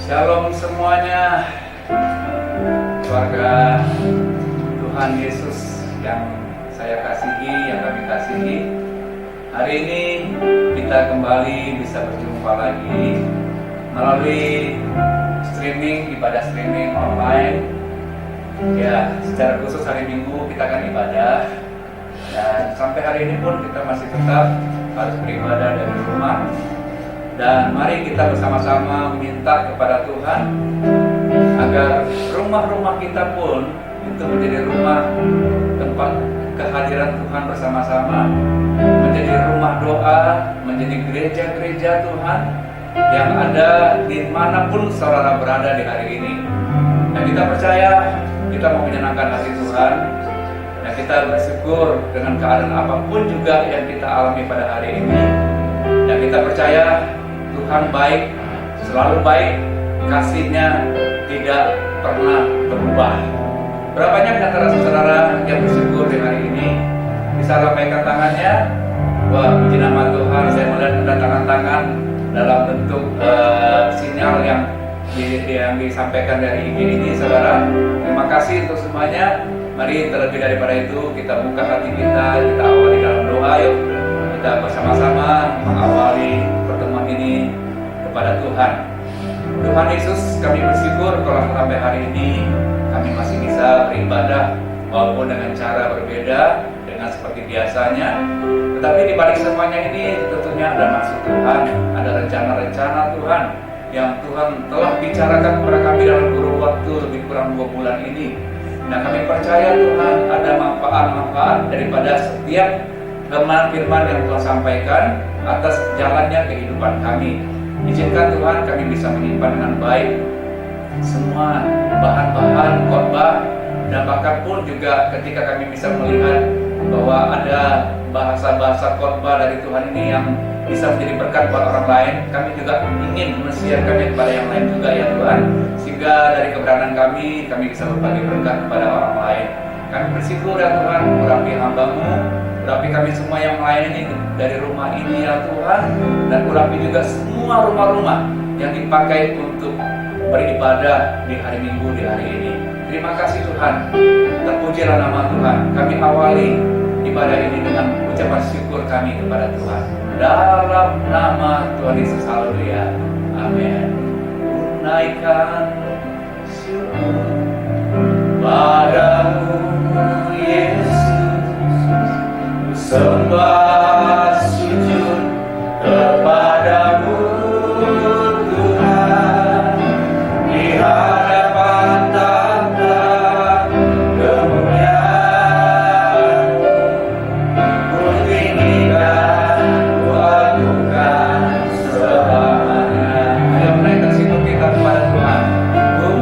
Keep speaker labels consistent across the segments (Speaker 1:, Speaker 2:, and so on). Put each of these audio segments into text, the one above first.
Speaker 1: Shalom semuanya, keluarga Tuhan Yesus yang saya kasihi, yang kami kasihi. Hari ini kita kembali bisa berjumpa lagi melalui ibadah streaming online. Ya, secara khusus hari Minggu kita akan ibadah, dan sampai hari ini pun kita masih tetap harus beribadah dari rumah. Dan mari kita bersama-sama minta kepada Tuhan agar rumah-rumah kita pun itu menjadi rumah tempat kehadiran Tuhan bersama-sama, menjadi rumah doa, menjadi gereja-gereja Tuhan yang ada dimanapun saudara berada di hari ini. Dan kita percaya kita mau menyenangkan hati Tuhan, dan kita bersyukur dengan keadaan apapun juga yang kita alami pada hari ini. Dan kita percaya Tuhan baik, selalu baik, kasih-Nya tidak pernah berubah. Berapa banyak antara saudara yang bersyukur di hari ini bisa lambaikan tangannya? Wah, puji nama Tuhan, saya melihat ada tangan-tangan dalam bentuk sinyal yang disampaikan dari IG ini, saudara. Terima kasih untuk semuanya. Mari terlebih daripada itu kita buka hati kita awali dalam doa. Yuk kita bersama-sama mengawali pertemuan ini kepada Tuhan. Tuhan Yesus, kami bersyukur kalau sampai hari ini kami masih bisa beribadah walaupun dengan cara berbeda dengan seperti biasanya. Tetapi di balik semuanya ini tentunya ada maksud Tuhan, ada rencana-rencana Tuhan yang Tuhan telah bicarakan kepada kami dalam kurun waktu lebih kurang 2 bulan ini. Dan kami percaya Tuhan ada manfaat-manfaat daripada setiap firman yang Tuhan sampaikan atas jalannya kehidupan kami. Izinkan Tuhan kami bisa menyimpan dengan baik semua bahan-bahan khotbah, dan bahkan pun juga ketika kami bisa melihat bahwa ada bahasa-bahasa khotbah dari Tuhan ini yang bisa menjadi berkat buat orang lain, kami juga ingin mensiarkannya kepada yang lain juga ya Tuhan, sehingga dari keberadaan kami bisa berbagi berkat kepada orang lain. Kami bersyukur ya Tuhan, urapi hamba-Mu, urapi kami semua yang melayani dari rumah ini ya Tuhan, dan urapi juga semua rumah-rumah yang dipakai untuk beribadah di hari Minggu di hari ini. Terima kasih Tuhan, terpujilah nama Tuhan. Kami awali ibadah ini dengan ucapan syukur kami kepada Tuhan. Dalam nama Tuhan Yesus, haleluya, amin. Tunaikan syukur padamu Yesus, sembah sujud kepadamu Tuhan, di hadapan tanda kemuliaan-Mu, ku tinggikan, ku agungkan selamanya. Ayo menaikkan sikap kita kepada Tuhan. Ku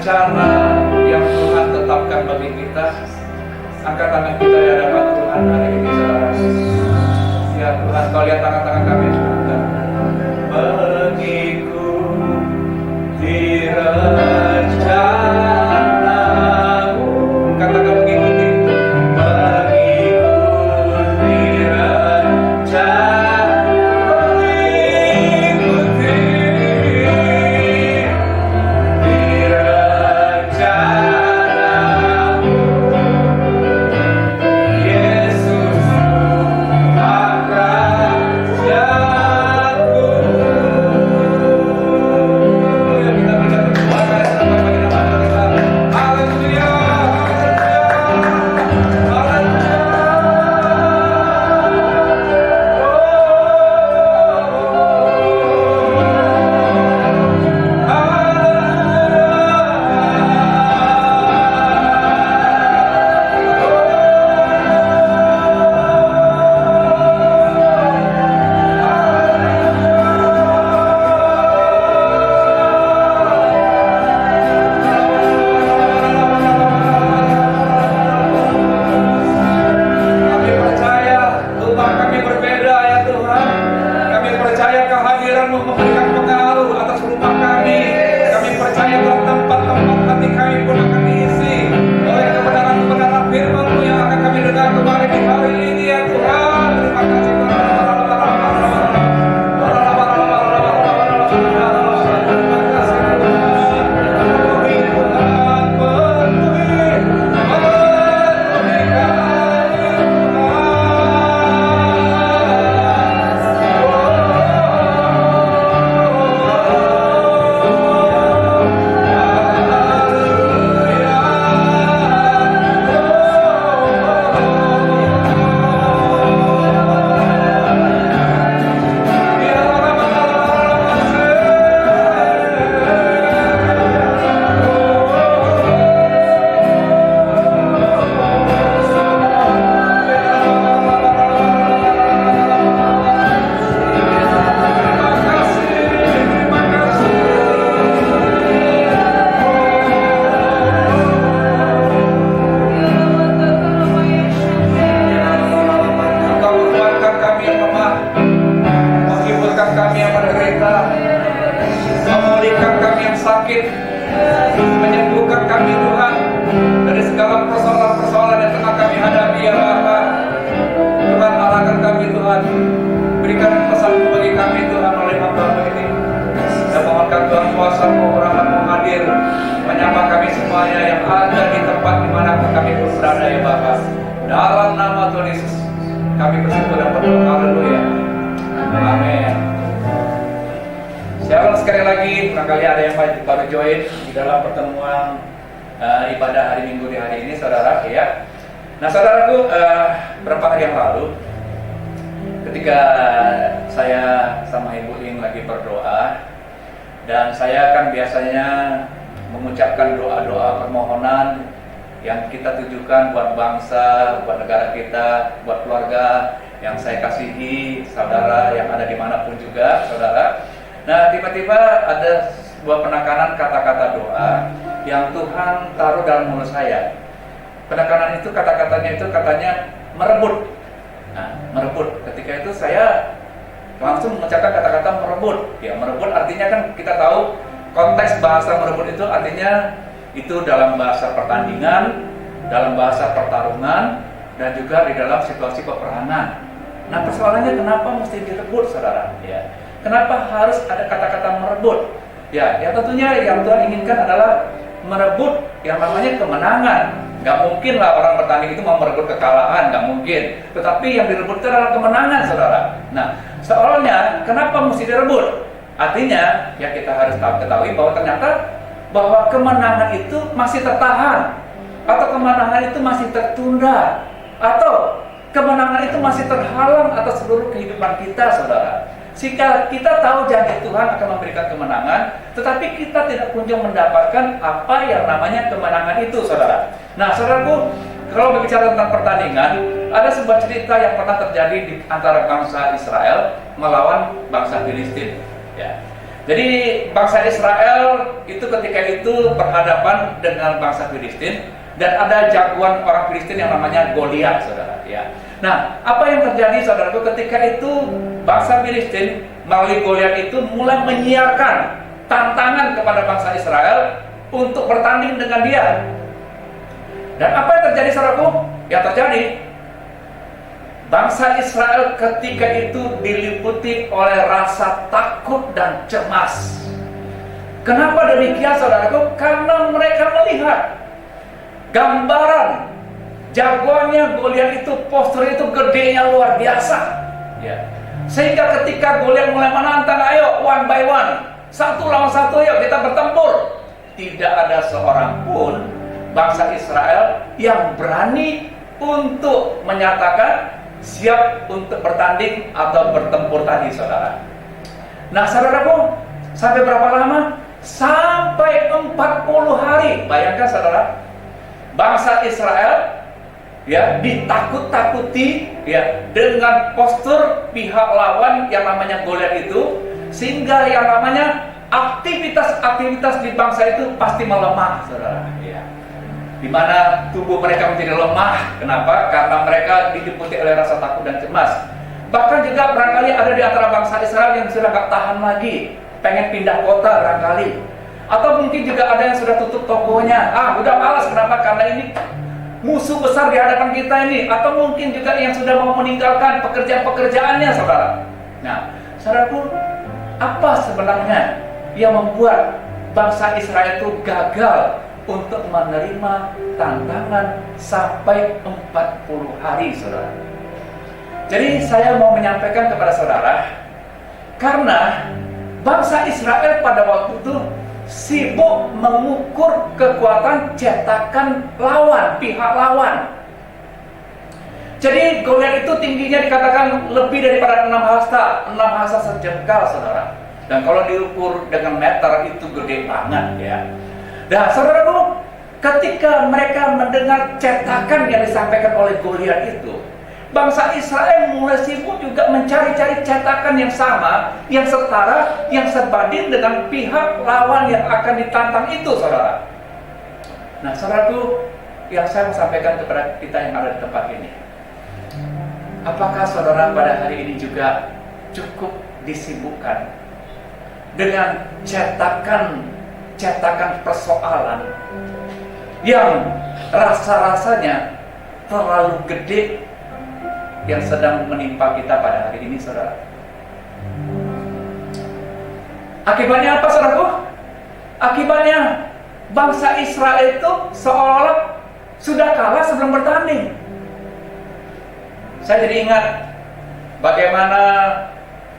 Speaker 1: rencana yang Tuhan tetapkan bagi kita. Angkat tangan kita di hadapan Tuhan hari ini, saudara. Ya Tuhan, kau lihat tangan-tangan kami, Tuhan. Mengikuti rencanamu. Katakan mengikuti. Mengikuti rencanamu. Mengikuti rencanamu. Yesus rajaku. Ya, kita berkata Tuhan, bagi nama kita. Haleluya, kami percaya Tuhan, kami berbeda ya Tuhan. Kami percaya kehadiran-Mu memberikan pengaruh atas rumah kami. Kami percaya dalam tempat-tempat hati kami pun akan diisi oleh kebenaran-kebenaran firman-Mu yang akan kami dengar kembali di hari ini ya Tuhan. Terima kasih Tuhan. Engkau menguatkan kami yang lemah, menghiburkan kami yang menderita, memulihkan kami yang sakit, menyembuhkan kami Tuhan dari segala persoalan-persoalan yang tengah kami hadapi ya Bapa. Tuhan, arahkan kami Tuhan, berikan pesan bagi kami Tuhan melalui hamba ini. Dan mohonkan Tuhan kuasa-Mu, rahmat-Mu hadir menyapa kami semuanya yang ada di tempat dimanapun kami pun berada ya Bapa. Dalam nama Tuhan Yesus kami bersyukur dan berdoa. Haleluya. Amin. Shalom sekali lagi. Barangkali ada yang baru join di dalam pertemuan ibadah hari Minggu di hari ini, saudara ya. Nah, saudaraku, berapa hari yang lalu ketika saya sama Ibu Ing lagi berdoa, dan saya kan biasanya mengucapkan doa-doa permohonan yang kita tujukan buat bangsa, buat negara kita, buat keluarga yang saya kasihi, saudara yang ada dimanapun juga, saudara. Nah, tiba-tiba ada sebuah penekanan kata-kata doa yang Tuhan taruh dalam mulut saya. Penekanan itu, kata-katanya itu katanya merebut. Nah, merebut. Ketika itu saya langsung mengucapkan kata-kata merebut. Ya, merebut artinya kan kita tahu konteks bahasa merebut itu artinya itu dalam bahasa pertandingan, dalam bahasa pertarungan, dan juga di dalam situasi peperangan. Nah, persoalannya kenapa mesti direbut, saudara? Ya, kenapa harus ada kata-kata merebut? Ya, yang tentunya yang Tuhan inginkan adalah merebut yang namanya kemenangan. Gak mungkin lah orang bertanding itu mau merebut kekalahan, gak mungkin. Tetapi yang direbut itu adalah kemenangan, saudara. Nah, soalnya kenapa mesti direbut? Artinya, ya kita harus ketahui bahwa ternyata bahwa kemenangan itu masih tertahan, atau kemenangan itu masih tertunda, atau kemenangan itu masih terhalang atas seluruh kehidupan kita, saudara. Jika kita tahu janji Tuhan akan memberikan kemenangan, tetapi kita tidak kunjung mendapatkan apa yang namanya kemenangan itu, saudara. Nah, saudaraku, kalau berbicara tentang pertandingan, ada sebuah cerita yang pernah terjadi di antara bangsa Israel melawan bangsa Filistin. Ya. Jadi bangsa Israel itu ketika itu berhadapan dengan bangsa Filistin, dan ada jagoan orang Filistin yang namanya Goliat, saudara. Ya. Nah, apa yang terjadi, saudaraku, ketika itu bangsa Filistin melalui Goliat itu mulai menyiarkan tantangan kepada bangsa Israel untuk bertanding dengan dia. Dan apa yang terjadi, saudaraku? Yang terjadi, bangsa Israel ketika itu diliputi oleh rasa takut dan cemas. Kenapa demikian, saudaraku? Karena mereka melihat gambaran jagoannya Goliat itu, postur itu gedenya luar biasa. Ya. Sehingga ketika Goliat mulai menantang, ayo one by one, satu lawan satu, yuk kita bertempur. Tidak ada seorang pun bangsa Israel yang berani untuk menyatakan siap untuk bertanding atau bertempur tadi, saudara. Nah, saudaraku, sampai berapa lama? Sampai 40 hari. Bayangkan, saudara, bangsa Israel ya ditakut-takuti ya dengan postur pihak lawan yang namanya Goliat itu, sehingga yang namanya aktivitas-aktivitas di bangsa itu pasti melemah, saudara. Ya. Di mana tubuh mereka menjadi lemah. Kenapa? Karena mereka diliputi oleh rasa takut dan cemas. Bahkan juga barangkali ada di antara bangsa Israel yang sudah gak tahan lagi, pengen pindah kota barangkali. Atau mungkin juga ada yang sudah tutup tokonya. Udah malas. Kenapa? Karena ini musuh besar di hadapan kita ini. Atau mungkin juga yang sudah mau meninggalkan pekerjaan-pekerjaannya, saudara. Nah, saudaraku, apa sebenarnya yang membuat bangsa Israel itu gagal untuk menerima tantangan sampai 40 hari, saudara? Jadi saya mau menyampaikan kepada saudara, karena bangsa Israel pada waktu itu sibuk mengukur kekuatan cetakan lawan, pihak lawan. Jadi Goliat itu tingginya dikatakan lebih daripada 6 hasta sejengkal, saudara. Dan kalau diukur dengan meter itu gede banget, ya. Nah, saudaraku, ketika mereka mendengar cetakan yang disampaikan oleh Goliat itu, bangsa Israel mulai sibuk juga mencari-cari cetakan yang sama, yang setara, yang sebanding dengan pihak lawan yang akan ditantang itu, saudara. Nah, saudaraku, yang saya mau sampaikan kepada kita yang ada di tempat ini, apakah saudara pada hari ini juga cukup disibukkan dengan cetakan persoalan yang rasa-rasanya terlalu gede yang sedang menimpa kita pada hari ini, saudara? Akibatnya apa, saudaraku? Akibatnya bangsa Israel itu seolah sudah kalah sebelum bertanding. Saya jadi ingat bagaimana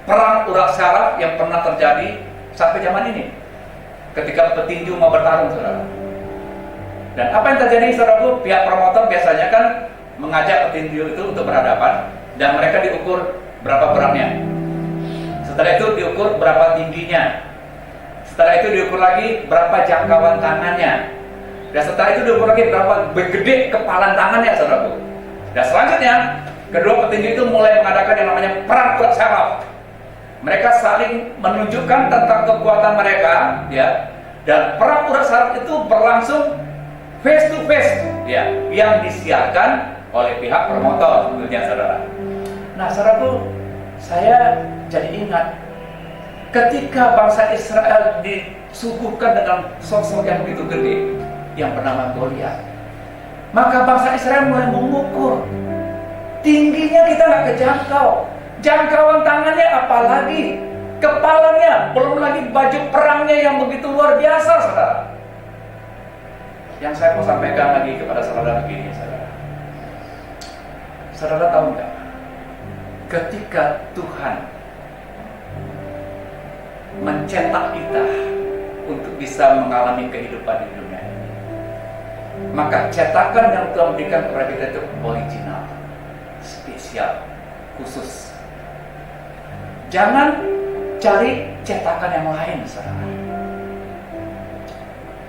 Speaker 1: perang urat syaraf yang pernah terjadi sampai zaman ini, ketika petinju mau bertarung, saudara. Dan apa yang terjadi, saudaraku? Pihak promotor biasanya kan mengajak petinju itu untuk berhadapan, dan mereka diukur berapa beratnya. Setelah itu diukur berapa tingginya. Setelah itu diukur lagi berapa jangkauan tangannya. Dan setelah itu diukur lagi berapa gede kepalan tangannya, saudaraku. Dan selanjutnya kedua petinju itu mulai mengadakan yang namanya perang urat syaraf. Mereka saling menunjukkan tentang kekuatan mereka, ya. Dan perang urat syaraf itu berlangsung face to face, ya, yang disiarkan oleh pihak promotor, tentunya, saudara. Nah, saudaraku, saya jadi ingat ketika bangsa Israel disuguhkan dengan sosok yang begitu gede yang bernama Goliat, maka bangsa Israel mulai mengukur tingginya kita nggak kejangkau, jangkauan tangannya apalagi, kepalanya, belum lagi baju perangnya yang begitu luar biasa, saudara. Yang saya mau sampaikan lagi kepada saudara begini, saudara. Saudara tahu nggak? Ketika Tuhan mencetak kita untuk bisa mengalami kehidupan di dunia ini, maka cetakan yang Tuhan berikan kepada kita itu original, spesial, khusus. Jangan cari cetakan yang lain, saudara.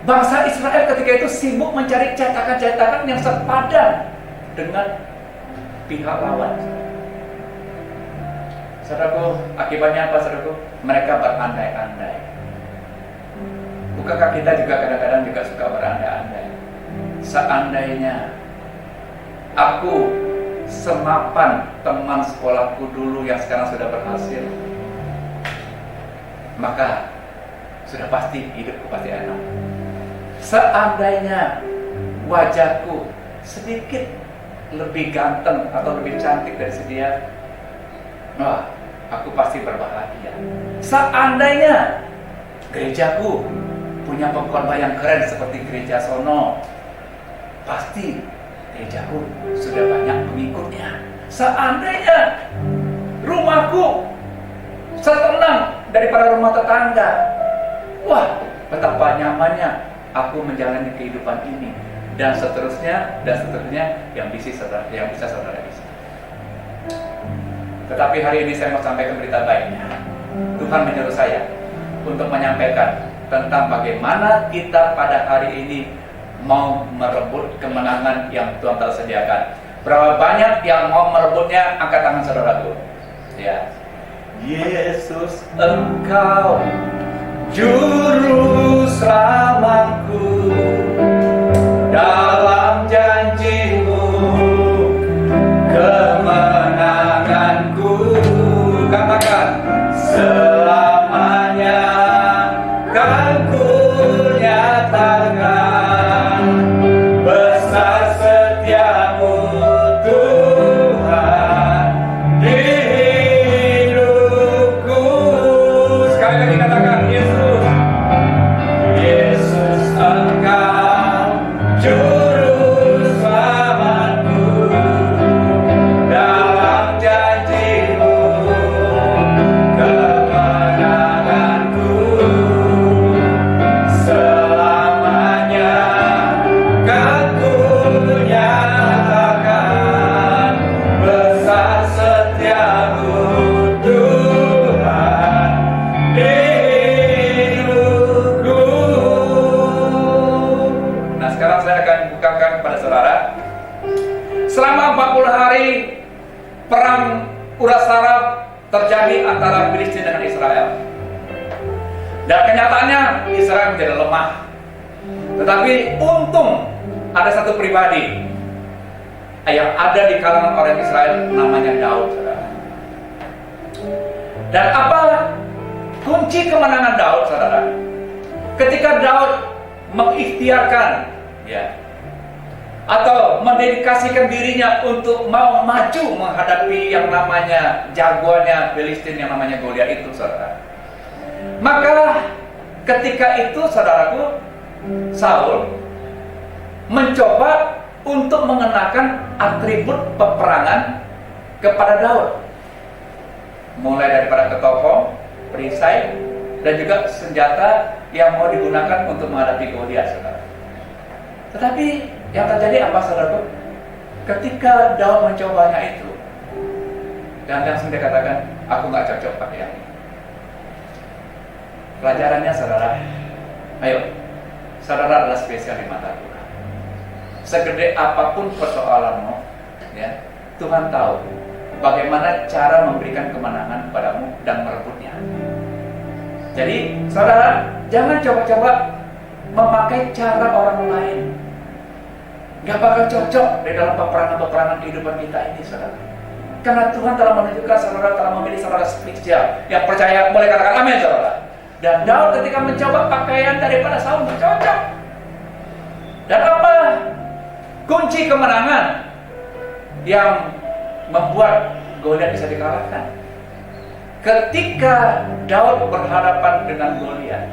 Speaker 1: Bangsa Israel ketika itu sibuk mencari cetakan-cetakan yang sepadan dengan pihak lawan. Saudaraku, akibatnya apa, saudaraku? Mereka berandai-andai. Bukankah kita juga kadang-kadang juga suka berandai-andai? Seandainya aku semapan teman sekolahku dulu yang sekarang sudah berhasil, maka sudah pasti hidupku pasti enak. Seandainya wajahku sedikit lebih ganteng atau lebih cantik dari si dia, wah, aku pasti berbahagia. Seandainya gerejaku punya pengkhotbah yang keren seperti gereja sono, pasti gerejaku sudah banyak pengikutnya. Seandainya rumahku setenang daripada rumah tetangga, wah, betapa nyamannya aku menjalani kehidupan ini, dan seterusnya yang bisa saudara bisa. Tetapi hari ini saya mau sampaikan berita baiknya. Tuhan menyuruh saya untuk menyampaikan tentang bagaimana kita pada hari ini mau merebut kemenangan yang Tuhan telah sediakan. Berapa banyak yang mau merebutnya? Angkat tangan saudaraku. Ya. Yesus, Engkau juru selamatku, dalam janji-Mu kemenanganku. Katakan, selamanya kan ku nyatakan besar setiamu Tuhan di hidupku. Sekali lagi katakan, Yesus, Yesus Engkau juru selamatku, dalam janji-Mu kemenanganku. Selamanya kan ku nyatakan besar setiamu Tuhan di hidupku. Nah, sekarang saya akan bukakan kepada saudara. Selama 40 hari perang uras saraf terjadi antara Filistin dengan Israel. Dan kenyataannya Israel menjadi lemah. Tetapi untung ada satu pribadi yang ada di kalangan orang Israel, namanya Daud, saudara. Dan apa kunci kemenangan Daud, saudara? Ketika Daud mengikhtiarkan, ya, atau mendedikasikan dirinya untuk mau maju menghadapi yang namanya jagoannya Filistin, yang namanya Goliat itu, saudara. Maka ketika itu, saudaraku, Saul mencoba untuk mengenakan atribut peperangan kepada Daud, mulai daripada ketopong, perisai, dan juga senjata yang mau digunakan untuk menghadapi Goliat, saudara. Tetapi yang terjadi apa, saudaraku? Ketika Daud mencobanya itu, dan langsung dia katakan, aku nggak cocok pakai yang ini. Pelajarannya, saudara, ayo, saudara adalah spesial di mata Tuhan. Segede apapun persoalanmu, ya, Tuhan tahu bagaimana cara memberikan kemenangan padamu dan merebutnya. Jadi, saudara, jangan coba-coba memakai cara orang lain. Gak bakal cocok di dalam peperangan-peperangan kehidupan kita ini, saudara. Karena Tuhan telah menunjukkan saudara, telah memilih saudara spesial. Yang percaya boleh katakan amin, saudara. Dan Daud ketika mencoba pakaian daripada Saul bercocok. Dan apa kunci kemenangan yang membuat Goliat bisa dikalahkan? Ketika Daud berhadapan dengan Goliat,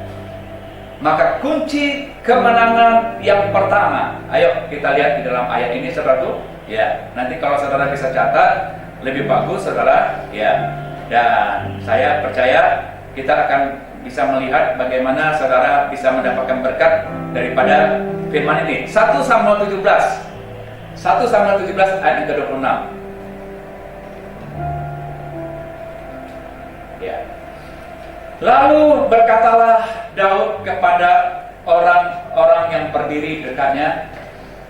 Speaker 1: maka kunci kemenangan yang pertama, ayo kita lihat di dalam ayat ini, saudaraku. Ya, nanti kalau saudara bisa catat lebih bagus, saudara. Ya, dan saya percaya kita akan bisa melihat bagaimana saudara bisa mendapatkan berkat daripada firman ini. 1 Samuel 17 ayat 26. Ya. Lalu berkatalah Daud kepada orang-orang yang berdiri dekatnya,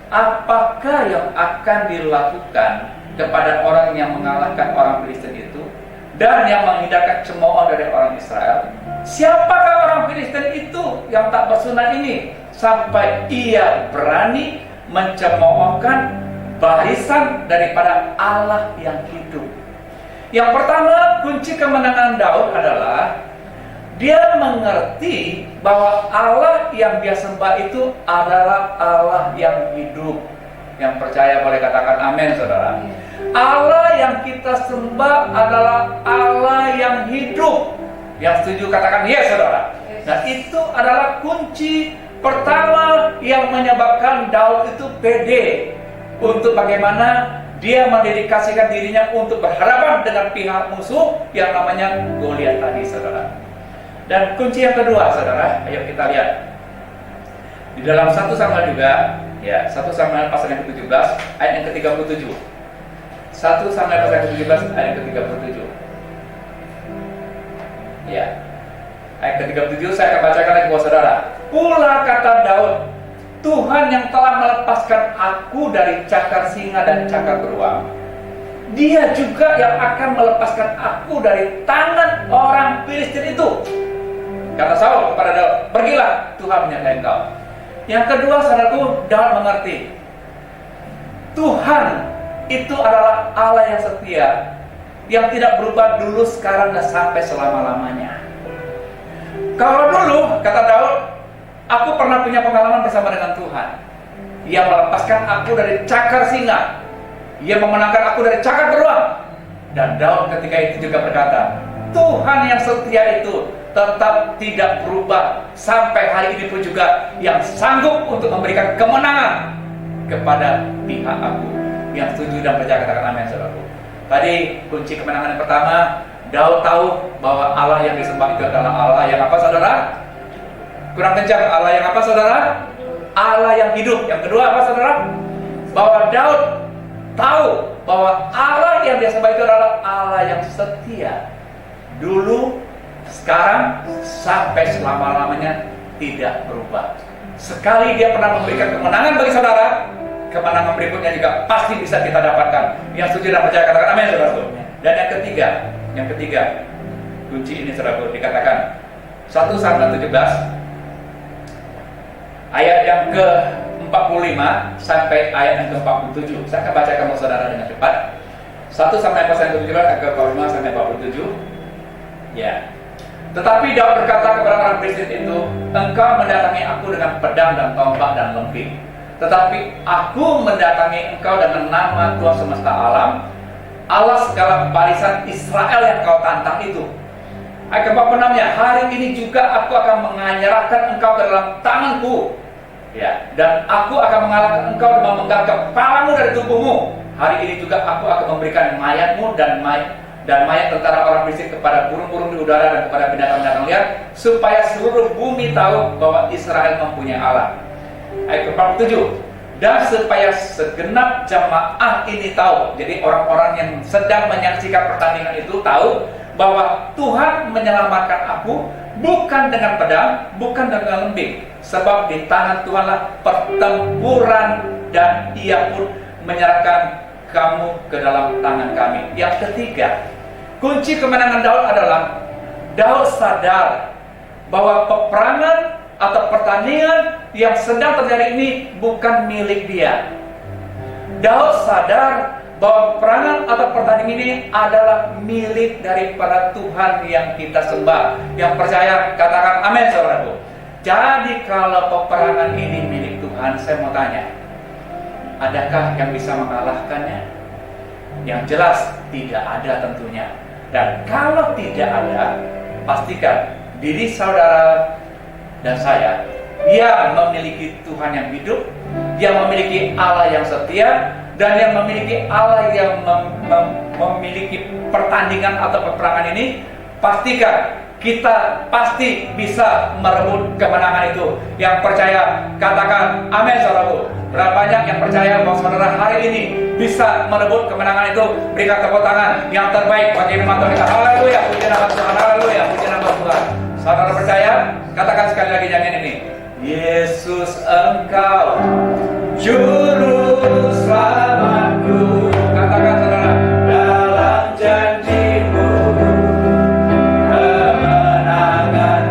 Speaker 1: apakah yang akan dilakukan kepada orang yang mengalahkan orang Filistin itu dan yang menghindarkan cemooh dari orang Israel, Siapakah orang Filistin itu yang tak bersunat ini sampai ia berani mencemoohkan barisan daripada Allah yang hidup? Yang pertama, kunci kemenangan Daud adalah dia mengerti bahwa Allah yang dia sembah itu adalah Allah yang hidup. Yang percaya boleh katakan amin, saudara. Allah yang kita sembah adalah Allah yang hidup. Yang setuju katakan yes, saudara. Nah, itu adalah kunci pertama yang menyebabkan Daud itu pede untuk bagaimana dia mendedikasikan dirinya untuk berhadapan dengan pihak musuh yang namanya Goliat tadi, saudara. Dan kunci yang kedua, saudara, ayo kita lihat di dalam 1 Samuel juga, ya, 1 Samuel pasal yang ke-17 ayat yang ke-37. 1 Samuel pasal yang ke-17 ayat yang ke-37. Ya, ayat ke-37 saya akan bacakan lagi buat saudara. Pula kata Daud, Tuhan yang telah melepaskan aku dari cakar singa dan cakar beruang, Dia juga yang akan melepaskan aku dari tangan orang Filistin itu. Kata Saul kepada Daud, pergilah, Tuhan menyertai engkau. Yang kedua, saudaraku, Daud mengerti Tuhan itu adalah Allah yang setia, yang tidak berubah dulu, sekarang, dan sampai selama-lamanya. Kalau dulu, kata Daud, aku pernah punya pengalaman bersama dengan Tuhan. Ia melepaskan aku dari cakar singa, Ia memenangkan aku dari cakar beruang. Dan Daud ketika itu juga berkata, Tuhan yang setia itu tetap tidak berubah sampai hari ini pun juga, yang sanggup untuk memberikan kemenangan kepada pihak aku. Yang setuju dan percaya katakan amin, saudaraku. Tadi kunci kemenangan yang pertama, Daud tahu bahwa Allah yang disembah itu adalah Allah yang apa, saudara? Kurang kencang. Allah yang apa, saudara? Allah yang hidup. Yang kedua apa, saudara? Bahwa Daud tahu bahwa Allah yang dia sembah itu adalah Allah yang setia, dulu, sekarang, sampai selama-lamanya tidak berubah. Sekali dia pernah memberikan kemenangan bagi saudara, kemenangan berikutnya juga pasti bisa kita dapatkan. Yang setuju dan percaya katakan amin, saudaraku. Dan yang ketiga, kunci ini, saudaraku, dikatakan 1 Samuel 17 ayat yang ke-45 sampai ayat yang ke-47. Saya akan bacakan untuk saudara dengan cepat. 1 Samuel pasal yang ke-17 ayat ke-45 sampai 47. Ya. Tetapi Daud berkata kepada orang Filistin itu, engkau mendatangi aku dengan pedang dan tombak dan lemping, tetapi aku mendatangi engkau dengan nama Tuhan semesta alam, Allah segala barisan Israel yang kau tantang itu. Ayat ke-46, hari ini juga aku akan menyerahkan engkau ke dalam tanganku, ya, dan aku akan mengalahkan engkau dengan memenggal kepalamu dari tubuhmu. Hari ini juga aku akan memberikan mayatmu dan mayat tentara orang Filistin kepada burung-burung di udara dan kepada binatang-binatang liar, supaya seluruh bumi tahu bahwa Israel mempunyai Allah. Ayat ke-47, dan supaya segenap jamaah ini tahu, jadi orang-orang yang sedang menyaksikan pertandingan itu tahu bahwa Tuhan menyelamatkan aku bukan dengan pedang, bukan dengan lembing, sebab di tangan Tuhanlah pertempuran, dan Ia pun menyerahkan kamu ke dalam tangan kami. Yang ketiga, kunci kemenangan Daud adalah Daud sadar bahwa peperangan atau pertandingan yang sedang terjadi ini bukan milik dia. Daud sadar bahwa peperangan atau pertandingan ini adalah milik daripada Tuhan yang kita sembah. Yang percaya katakan amin, saudaraku. Jadi kalau peperangan ini milik Tuhan, saya mau tanya, adakah yang bisa mengalahkannya? Yang jelas tidak ada tentunya. Dan kalau tidak ada, pastikan diri saudara dan saya yang memiliki Tuhan yang hidup, yang memiliki Allah yang setia, dan yang memiliki Allah yang memiliki pertandingan atau peperangan ini, pastikan kita pasti bisa merebut kemenangan itu. Yang percaya katakan amin, saudaraku. Berapa banyak yang percaya bahwa saudara hari ini bisa merebut kemenangan itu? Berikan tepuk tangan yang terbaik bagi firman Tuhan kita. Haleluya, puji nama Tuhan. Haleluya, puji nama Tuhan. Saudara percaya? Katakan sekali lagi nyanyian ini. Yesus, Engkau juru selamatku. Katakan, saudara, dalam janji-Mu kemenangan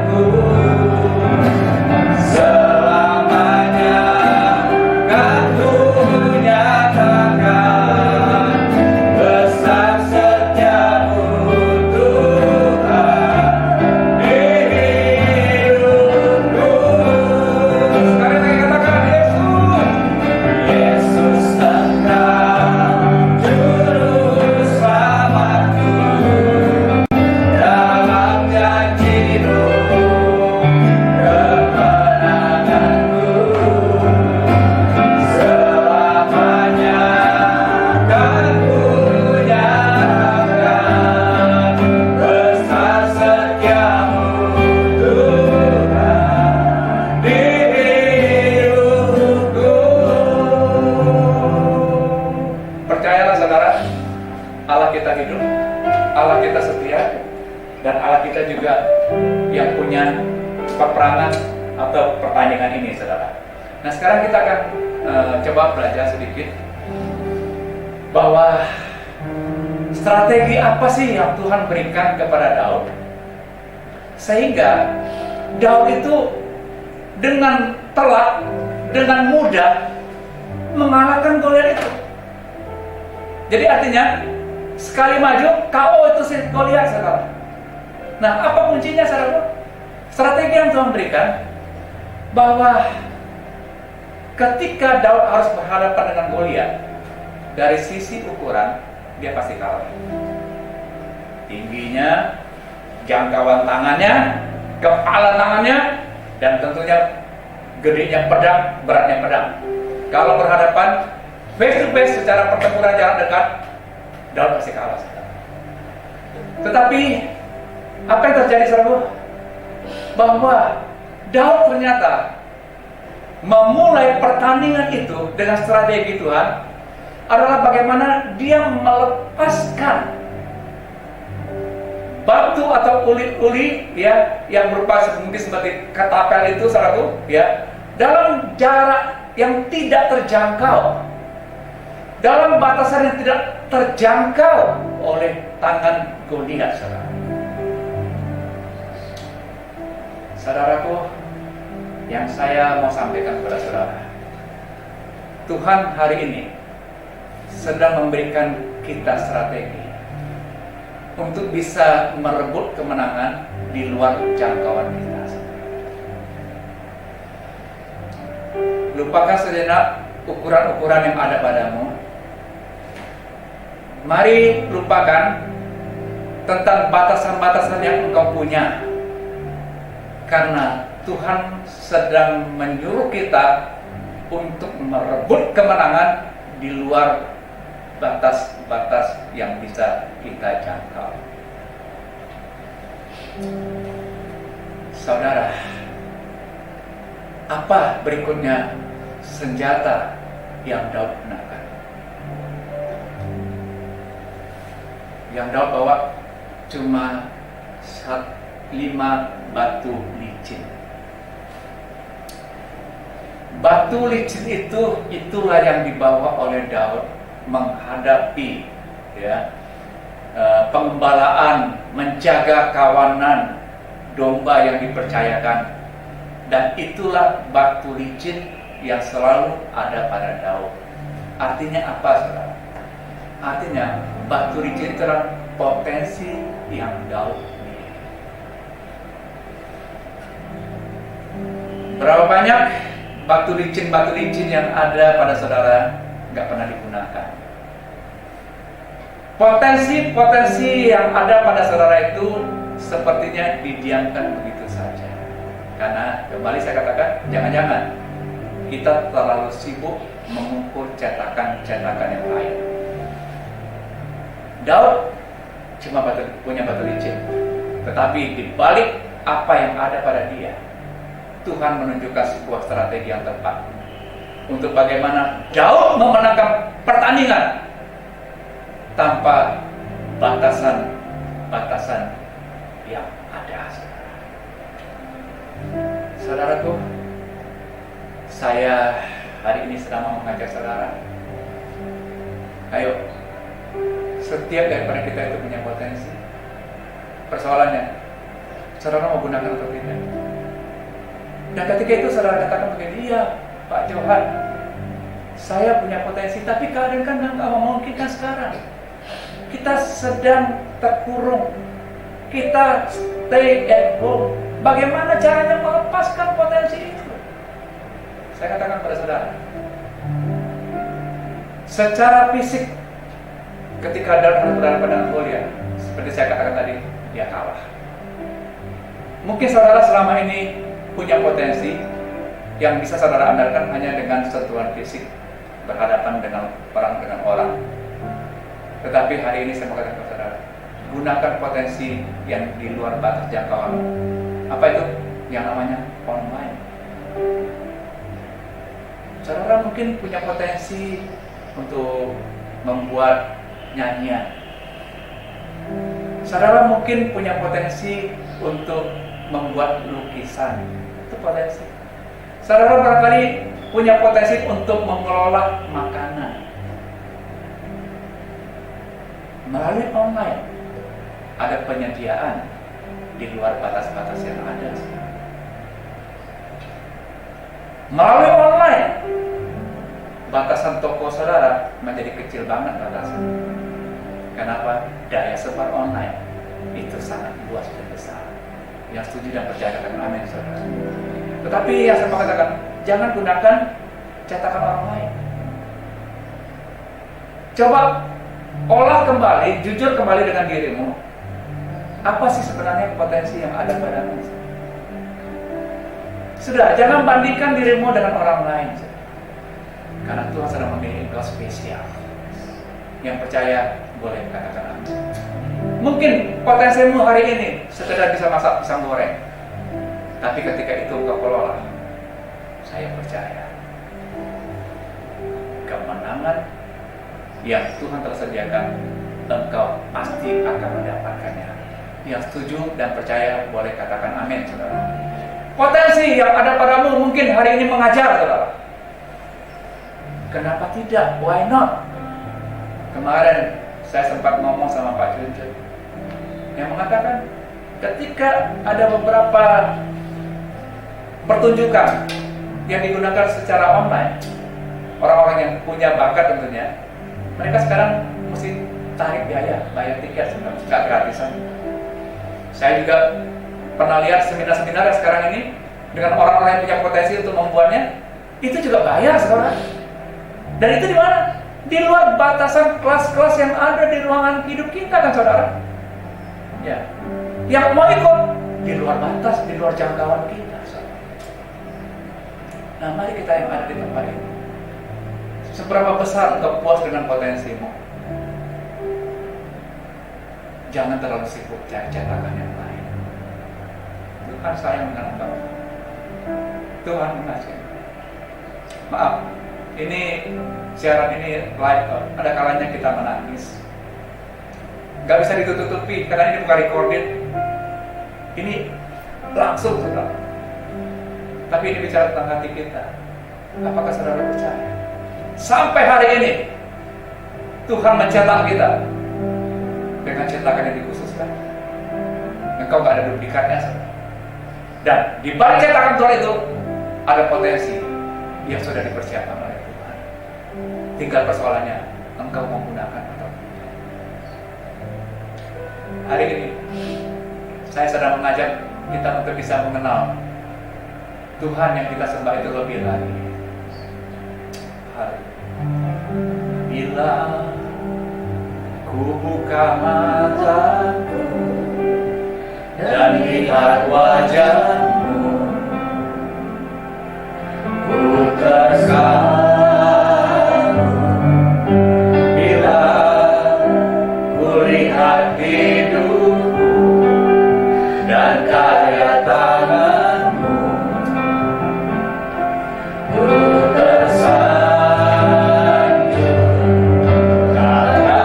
Speaker 1: Allah kita hidup, Allah kita setia, dan Allah kita juga yang punya peperangan atau pertandingan ini, saudara. Nah, sekarang kita akan coba belajar sedikit bahwa strategi apa sih yang Tuhan berikan kepada Daud sehingga Daud itu dengan telak, dengan mudah mengalahkan Goliat itu. Jadi artinya sekali maju KO itu si Goliat, saudara. Nah, apa kuncinya, saudara? Strategi yang Tuhan berikan bahwa ketika Daud harus berhadapan dengan Goliat, dari sisi ukuran dia pasti kalah. Tingginya, jangkauan tangannya, kepala tangannya, dan tentunya gedenya pedang, beratnya pedang. Kalau berhadapan face to face secara pertempuran jarak dekat, Daud pasti kalah. Tetapi apa yang terjadi, saudara? Bahwa Daud ternyata memulai pertandingan itu dengan strategi Tuhan adalah bagaimana dia melepaskan batu atau uli-uli ya yang berupa mungkin seperti ketapel itu, saudaraku, ya, dalam jarak yang tidak terjangkau, dalam batasan yang tidak terjangkau oleh tangan Goliat, saudara. Saudaraku, yang saya mau sampaikan kepada saudara, Tuhan hari ini sedang memberikan kita strategi untuk bisa merebut kemenangan di luar jangkauan kita. Lupakan sejenak ukuran-ukuran yang ada padamu. Mari lupakan tentang batasan-batasan yang engkau punya, karena Tuhan sedang menyuruh kita untuk merebut kemenangan di luar batas-batas yang bisa kita jangkau. Saudara, apa berikutnya senjata yang Daud gunakan? Yang Daud bawa cuma 5 batu licin. Batu licin itulah yang dibawa oleh Daud menghadapi ya pengembalaan, menjaga kawanan domba yang dipercayakan, dan itulah batu licin yang selalu ada pada Daud. Artinya apa, saudara? Artinya batu licin itu adalah potensi yang Daud miliki. Berapa banyak batu licin yang ada pada saudara nggak pernah digunakan? Potensi yang ada pada saudara itu sepertinya didiamkan begitu saja. Karena kembali saya katakan, jangan-jangan kita terlalu sibuk mengukur cetakan-cetakan yang lain. Daud cuma punya batu licin, tetapi di balik apa yang ada pada dia, Tuhan menunjukkan sebuah strategi yang tepat untuk bagaimana Daud memenangkan pertandingan tanpa batasan-batasan yang ada. Saudaraku, saya hari ini sedang mau mengajak saudara, ayo, setiap daripada kita itu punya potensi. Persoalannya, saudara mau gunakan atau tidak? Dan ketika itu saudara katakan begini, iya Pak Johan, saya punya potensi, tapi keadaan kan nggak memungkinkan sekarang. Kita sedang terkurung, kita stay at home. Bagaimana caranya melepaskan potensi itu? Saya katakan pada saudara, secara fisik, ketika Daud harus berhadapan dengan Goliat, seperti saya katakan tadi, dia kalah. Mungkin saudara selama ini punya potensi yang bisa saudara andalkan hanya dengan sentuhan fisik, berhadapan dengan orang. Tetapi hari ini saya mau katakan kepada saudara, gunakan potensi yang di luar batas jangkauan. Apa itu? Yang namanya online. Saudara mungkin punya potensi untuk membuat nyanyian, Saudara mungkin punya potensi untuk membuat lukisan, itu potensi. Saudara barangkali punya potensi untuk mengelola makanan melalui online. Ada penyediaan di luar batas-batas yang ada. Melalui online, batasan toko saudara menjadi kecil banget batasan. Kenapa? Daya sebar online itu sangat luas dan besar. Yang setuju dan percaya katakan amin, saudara. Tetapi yang saya katakan, jangan gunakan cetakan orang lain. Coba olah kembali, jujur kembali dengan dirimu. Apa sih sebenarnya potensi yang ada padamu? Sudah, jangan bandingkan dirimu dengan orang lain. Karena Tuhan sedang memilih engkau spesial. Yang percaya boleh katakan amin. Mungkin potensimu hari ini sekedar bisa masak pisang goreng, tapi ketika itu engkau kelola, saya percaya kemenangan yang Tuhan telah sediakan, engkau pasti akan mendapatkannya. Yang setuju dan percaya boleh katakan amin, saudara. Potensi yang ada padamu mungkin hari ini mengajar, saudara. Kenapa tidak? Why not? Kemarin saya sempat ngomong sama Pak Junjun yang mengatakan ketika ada beberapa pertunjukan yang digunakan secara online, orang-orang yang punya bakat tentunya, mereka sekarang mesti tarik biaya, bayar tiket, nggak gratisan. Saya juga pernah lihat seminar-seminar yang sekarang ini dengan orang-orang yang punya potensi untuk membuatnya, itu juga bayar, saudara. Dan itu di mana? Di luar batasan kelas-kelas yang ada di ruangan hidup kita, kan, saudara? Ya, yang mau ikut di luar batas, di luar jangkauan kita, saudara. Nah, mari kita yang ada di tempat ini, seberapa besar engkau puas dengan potensimu? Jangan terlalu sibuk cari cetakan yang lain. Tuhan sayang dengan engkau. Tuhan mengasihi. Maaf, ini siaran ini live, ada kalanya kita menangis. Gak bisa ditutup-tutupi karena ini bukan recorded. Ini langsung, saudara. Tapi ini bicara tentang hati kita. Apakah saudara percaya? Sampai hari ini Tuhan mencetak kita dengan cetakan yang dikhususkan. Engkau gak ada duplikatnya, saudara. Dan di balik cetakan Tuhan itu ada potensi yang sudah dipersiapkan oleh Tuhan. Tinggal persoalannya, engkau mau gunakan atau tidak. Hari ini saya sedang mengajak kita untuk bisa mengenal Tuhan yang kita sembah itu lebih lagi. Hari bila ku buka mataku dan lihat wajahmu, ku tersanjung bila ku lihat hidupku dan karya tanganmu. Ku tersanjung karena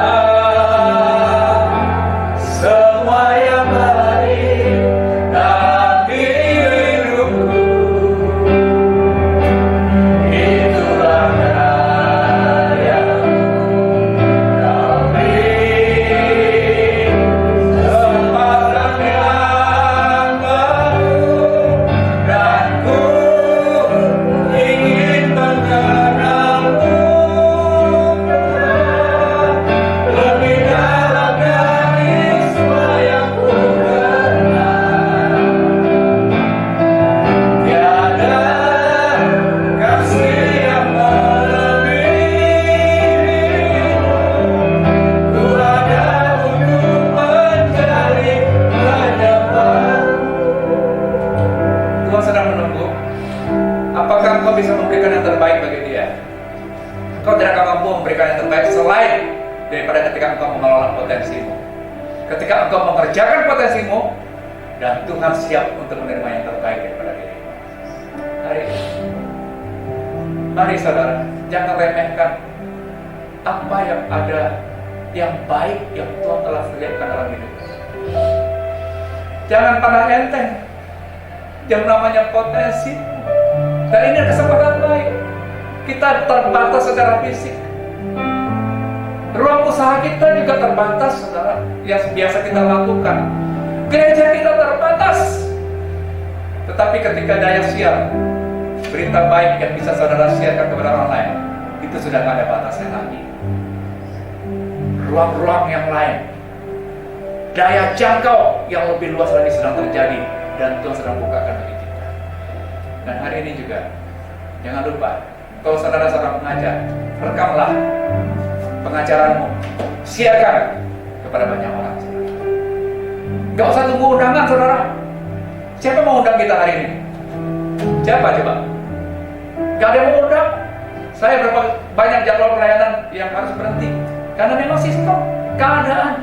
Speaker 1: semua yang baik dalam hidupku, itulah karyamu. Kau beri kesempatan yang baru, dan ku ingin mengenalmu lebih dalam dari semua yang ku kenal. Tiada kasih yang melebihimu. Ku ada untuk mencari hadapanmu. Tuhan sedang menunggu. Apakah engkau bisa memberikan yang terbaik bagi dia? Engkau tidak akan mampu memberikan yang terbaik selain daripada ketika engkau mengelola potensimu. Ketika engkau mengerjakan potensimu, dan Tuhan siap untuk menerima yang terbaik daripada dirimu. Hari ini, mari saudara, jangan remehkan apa yang ada, yang baik yang Tuhan telah sediakan dalam hidup. Jangan pandang enteng yang namanya potensi. Dan ini kesempatan baik. Kita terbatas secara fisik. Ruang usaha kita juga terbatas, saudara, yang biasa kita lakukan. Gereja kita terbatas. Tetapi ketika daya siar, berita baik yang bisa saudara siarkan kepada orang lain, itu sudah tidak ada batasnya lagi. Ruang-ruang yang lain, daya jangkau yang lebih luas lagi sedang terjadi, dan Tuhan sedang bukakan bagi kita. Dan hari ini juga, jangan lupa, kalau saudara-saudara mengajar, rekamlah pengajaranmu, siarkan kepada banyak orang. Gak usah tunggu undangan, saudara. Siapa mau undang kita hari ini? Siapa coba? Gak ada yang mau undang. Saya berapa banyak jadwal pelayanan yang harus berhenti karena memang sistem, keadaan.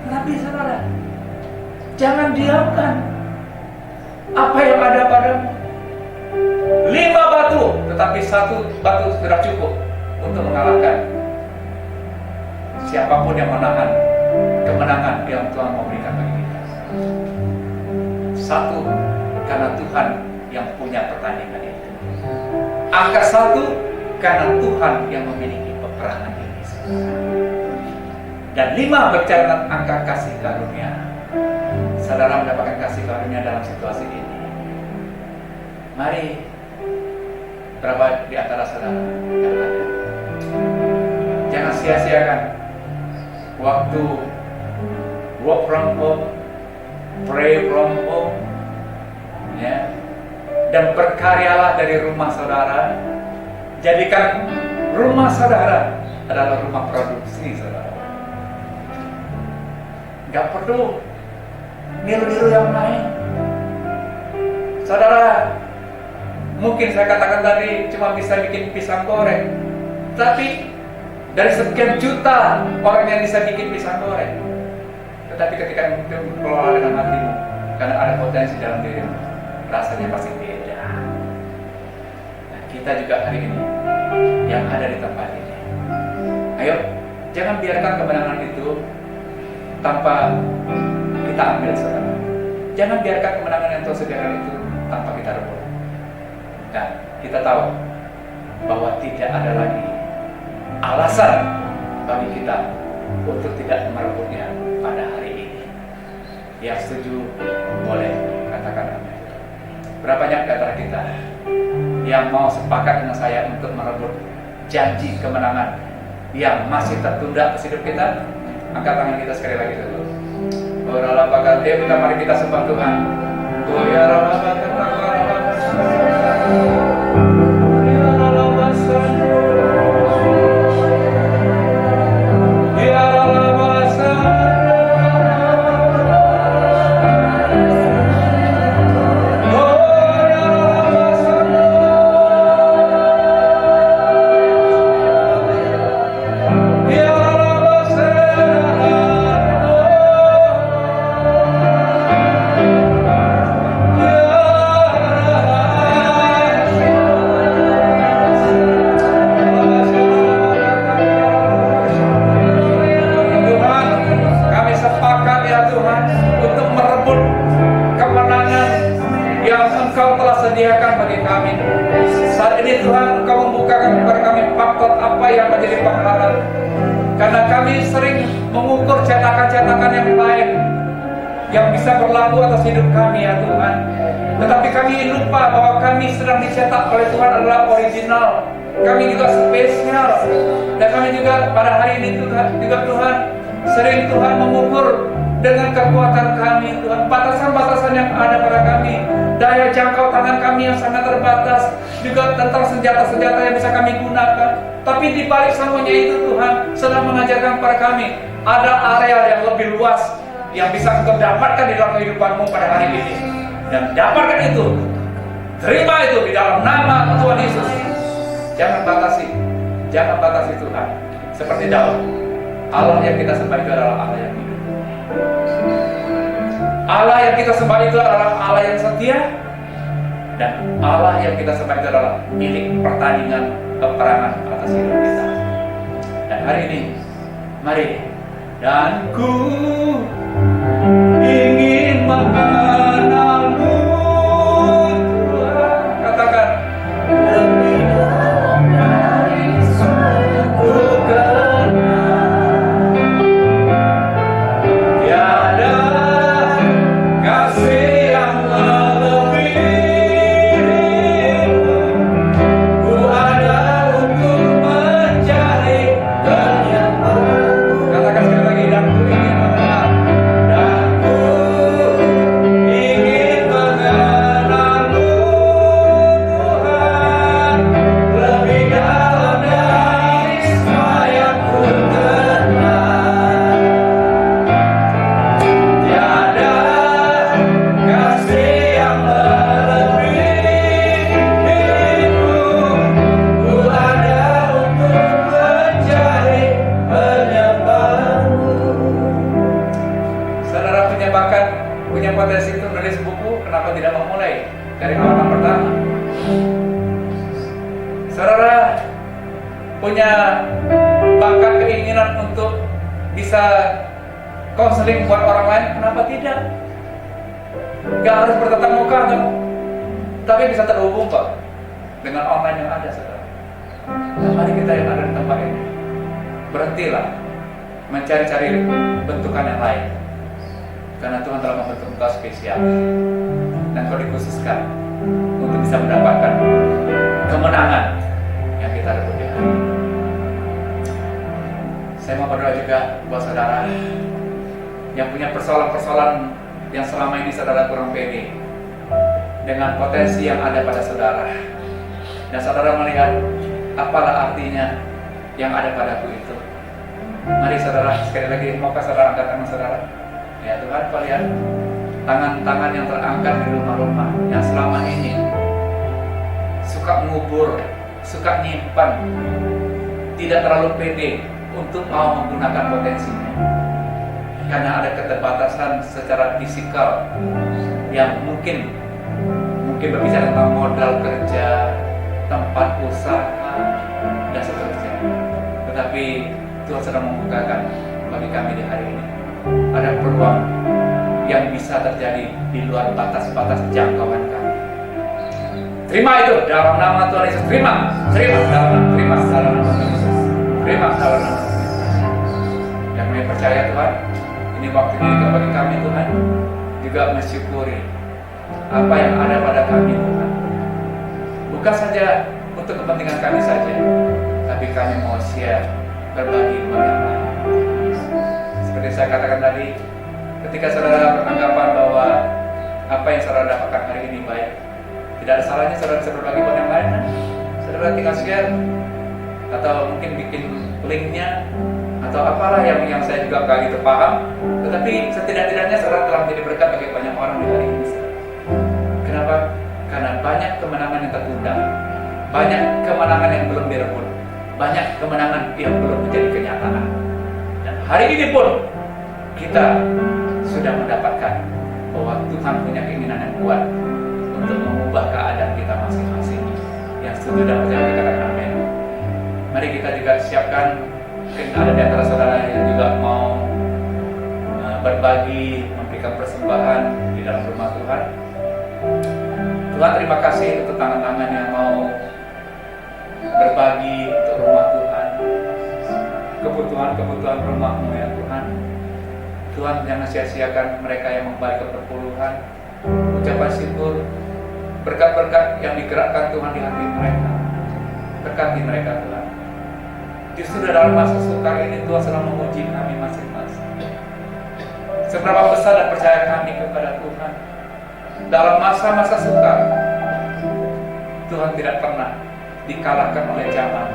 Speaker 1: Tapi saudara, jangan diamkan apa yang ada padamu. 5 batu, tetapi 1 batu sudah cukup untuk mengalahkan siapapun yang menahan kemenangan yang Tuhan mau berikan bagi kita. 1, karena Tuhan yang punya pertandingan itu. Angka 1, karena Tuhan yang memiliki peperangan ini. Dan 5, berbicara tentang angka kasih karunia. Saudara mendapatkan kasih karunia dalam situasi ini. Mari, berapa di antara saudara yang ada, jangan sia-siakan waktu work from home, pray from home, ya, dan berkaryalah dari rumah saudara. Jadikan rumah saudara adalah rumah produksi saudara. Gak perlu niru-niru yang lain. Saudara, mungkin saya katakan tadi cuma bisa bikin pisang goreng, tapi dari sekian juta orang yang bisa bikin pisang goreng. Tetapi ketika itu keluar dengan hatimu, karena ada potensi dalam dirimu, rasanya pasti beda. Nah, kita juga hari ini yang ada di tempat ini, ayo jangan biarkan kemenangan itu tanpa kita ambil, saudara. Jangan biarkan kemenangan yang Tuhan sediakan itu tanpa kita rebut. Dan kita tahu bahwa tidak ada lagi alasan bagi kita untuk tidak merebutnya pada hari ini. Yang setuju boleh katakan amin. Berapa banyak di antara kita yang mau sepakat dengan saya untuk merebut janji kemenangan yang masih tertunda ke hidup kita? Angkat tangan kita sekali lagi dulu. Mari kita sembah Tuhan. Karena kami sering mengukur cetakan-cetakan yang lain yang bisa berlaku atas hidup kami, ya Tuhan. Tetapi kami lupa bahwa kami sedang dicetak oleh Tuhan adalah original. Kami juga spesial. Dan kami juga pada hari ini juga Tuhan sering Tuhan mengukur dengan kekuatan kami, Tuhan. Batasan-batasan yang ada pada kami, daya jangkau tangan kami yang sangat terbatas, juga tentang senjata-senjata yang bisa kami gunakan. Tapi di balik semuanya itu Tuhan sedang mengajarkan kepada kami ada area yang lebih luas yang bisa engkau dapatkan di dalam kehidupanmu pada hari ini. Dan dapatkan itu, terima itu di dalam nama Tuhan Yesus. Jangan batasi Tuhan. Seperti Daud, Allah yang kita sembah itu adalah Allah yang hidup. Allah yang kita sembah itu adalah Allah yang setia. Dan Allah yang kita sembah itu adalah milik pertandingan peperangan atas hidup kita. Dan hari ini, mari, dan ku ingin bakat, punya potensi untuk nulis buku, kenapa tidak memulai dari halaman pertama? Saudara punya bakat, keinginan untuk bisa konseling buat orang lain, kenapa tidak? Gak harus bertatap muka kan? Tapi bisa terhubung Pak dengan online yang ada, saudara. Nah, mari kita yang ada di tempat ini berhentilah mencari-cari bentukan yang lain, karena Tuhan telah membentuk engkau spesial dan kau dikhususkan untuk bisa mendapatkan kemenangan yang kita rebut di hari ini. Saya mau berdoa juga buat saudara yang punya persoalan-persoalan yang selama ini saudara kurang pede dengan potensi yang ada pada saudara, dan saudara melihat apalah artinya yang ada padaku itu. Mari saudara, sekali lagi maukah saudara angkat tangan saudara? Ya Tuhan, kau lihat tangan-tangan yang terangkat di rumah-rumah yang selama ini suka mengubur, suka nyimpan, tidak terlalu pede untuk mau menggunakan potensinya karena ada keterbatasan secara fisikal yang mungkin berbicara tentang modal kerja, tempat usaha, dan seterusnya. Tetapi Tuhan sedang membukakan bagi kami di hari ini ada peluang yang bisa terjadi di luar batas-batas jangkauan kami. Terima itu dalam nama Tuhan Yesus. Terima dalam nama Tuhan Yesus. Terima dalam nama Tuhan Yesus. Yang kami percaya Tuhan, ini waktunya juga bagi kami Tuhan juga mensyukuri apa yang ada pada kami Tuhan. Bukan saja untuk kepentingan kami saja, tapi kami mau share, berbagi dengan yang lain. Seperti saya katakan tadi, ketika saudara beranggapan bahwa apa yang saudara dapatkan hari ini baik, tidak ada salahnya saudara bisa berbagi dengan yang lain kan? Saudara tinggal share, atau mungkin bikin linknya, atau apalah yang saya juga gak gitu paham. Tetapi setidak-tidaknya saudara telah menjadi berkat bagi banyak orang di hari ini. Kenapa? Karena banyak kemenangan yang tertunda, banyak kemenangan yang belum direbut, banyak kemenangan yang belum menjadi kenyataan. Dan hari ini pun kita sudah mendapatkan bahwa Tuhan punya keinginan yang kuat untuk mengubah keadaan kita masing-masing. Yang setuju dan percaya katakan amin. Mari kita juga siapkan, mungkin ada di antara saudara yang juga mau berbagi, memberikan persembahan di dalam rumah Tuhan. Tuhan, terima kasih untuk tangan-tangan yang mau berbagi untuk rumah Tuhan, kebutuhan rumahmu ya Tuhan. Tuhan, jangan sia-siakan mereka yang membalik ke perpuluhan, ucapan syukur, berkat-berkat yang digerakkan Tuhan di hati mereka. Berkati mereka Tuhan. Justru dalam masa sukar ini Tuhan sedang menguji kami masing-masing. Seberapa besar dan percaya kami kepada Tuhan. Dalam masa-masa sukar, Tuhan tidak pernah dikalahkan oleh zaman,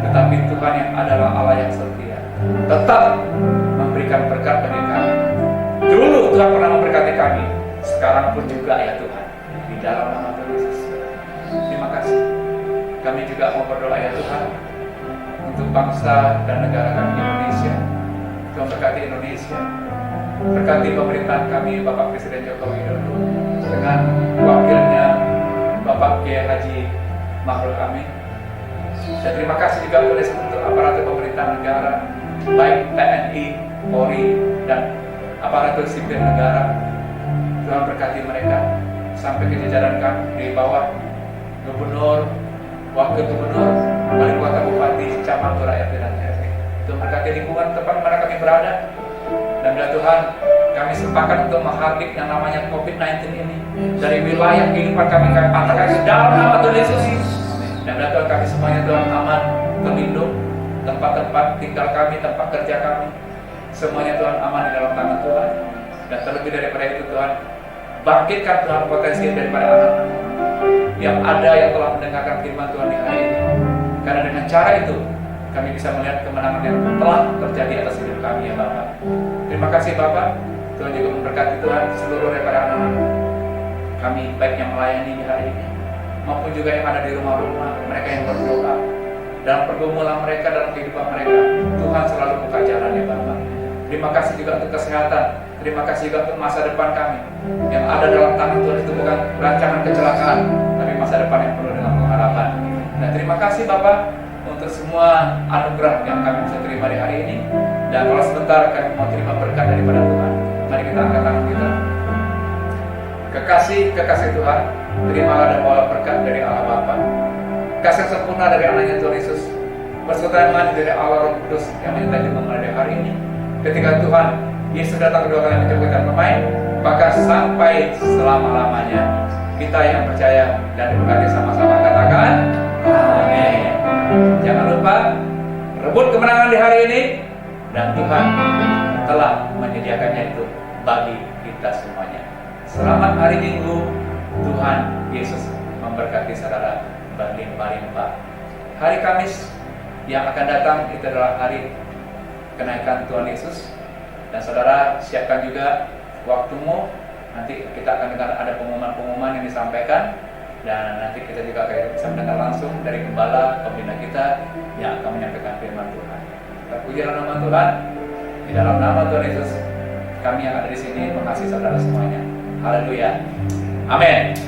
Speaker 1: tetapi Tuhan yang adalah Allah yang setia tetap memberikan berkat bagi kami. Dulu Tuhan pernah memberkati kami, sekarang pun juga ya Tuhan, di dalam nama Tuhan Yesus. Terima kasih. Kami juga mau berdoa ya Tuhan untuk bangsa dan negara kami Indonesia. Tuhan berkati Indonesia, berkati pemerintahan kami Bapak Presiden Joko Widodo dengan wakilnya Bapak Kiai Haji Ma'ruf Amin. Dan terima kasih juga kepada seluruh aparatur pemerintahan negara, baik TNI, Polri, dan aparatur sipil negara. Tuhan berkati mereka sampai ke jajaran kami di bawah gubernur, wakil gubernur, wali kota, bupati, camat, lurah, RT dan RW. Tuhan berkati lingkungan tempat mana kami berada. Dan bila Tuhan, kami sepakat untuk mengharbit yang namanya COVID-19 ini dari wilayah kehidupan kami patahkan dalam nama Tuhan Yesus. Dan bila Tuhan, kami semuanya Tuhan aman, terlindung, tempat-tempat tinggal kami, tempat kerja kami, semuanya Tuhan aman di dalam tangan Tuhan. Dan terlebih daripada itu Tuhan, bangkitkan Tuhan potensi daripada anak-anak yang ada yang telah mendengarkan firman Tuhan di hari ini. Karena dengan cara itu kami bisa melihat kemenangan yang telah terjadi atas hidup kami ya Bapak. Terima kasih Bapak. Tuhan juga memberkati Tuhan seluruh daripada anak-anak kami, baik yang melayani di hari ini maupun juga yang ada di rumah-rumah, mereka yang berdoa dalam pergumulan mereka, dalam kehidupan mereka. Tuhan selalu buka jalan ya Bapak. Terima kasih juga untuk kesehatan. Terima kasih juga untuk masa depan kami. Yang ada dalam tangan Tuhan itu bukan rancangan kecelakaan, tapi masa depan yang penuh dengan pengharapan. Dan terima kasih Bapak untuk semua anugerah yang kami bisa terima di hari ini. Dan kalau sebentar kami mau terima berkat daripada Tuhan, mari kita angkat tangan kita. Kekasih Tuhan, terimalah dan bawa berkat dari Allah Bapa, kasih yang sempurna dari anaknya Tuhan Yesus, persekutuan dari Allah Roh Kudus yang menyertai kita mulai dari hari ini. Ketika Tuhan Yesus datang kedua kali menjemput kita pemain, maka sampai selama-lamanya kita yang percaya dan diberkati sama-sama katakan amin. Jangan lupa rebut kemenangan di hari ini, dan Tuhan telah menyediakannya itu bagi kita semuanya. Selamat hari Minggu. Tuhan Yesus memberkati saudara berlimpah-limpah. Hari Kamis yang akan datang itu adalah hari kenaikan Tuhan Yesus. Dan saudara siapkan juga waktumu. Nanti kita akan dengar ada pengumuman-pengumuman yang disampaikan. Dan nanti kita juga akan bisa mendengar langsung dari gembala pembina kita yang akan menyampaikan firman Tuhan. Kita pujilah nama Tuhan. Di dalam nama Tuhan Yesus, kami yang ada di sini mengasihi saudara semuanya. Haleluya. Amin.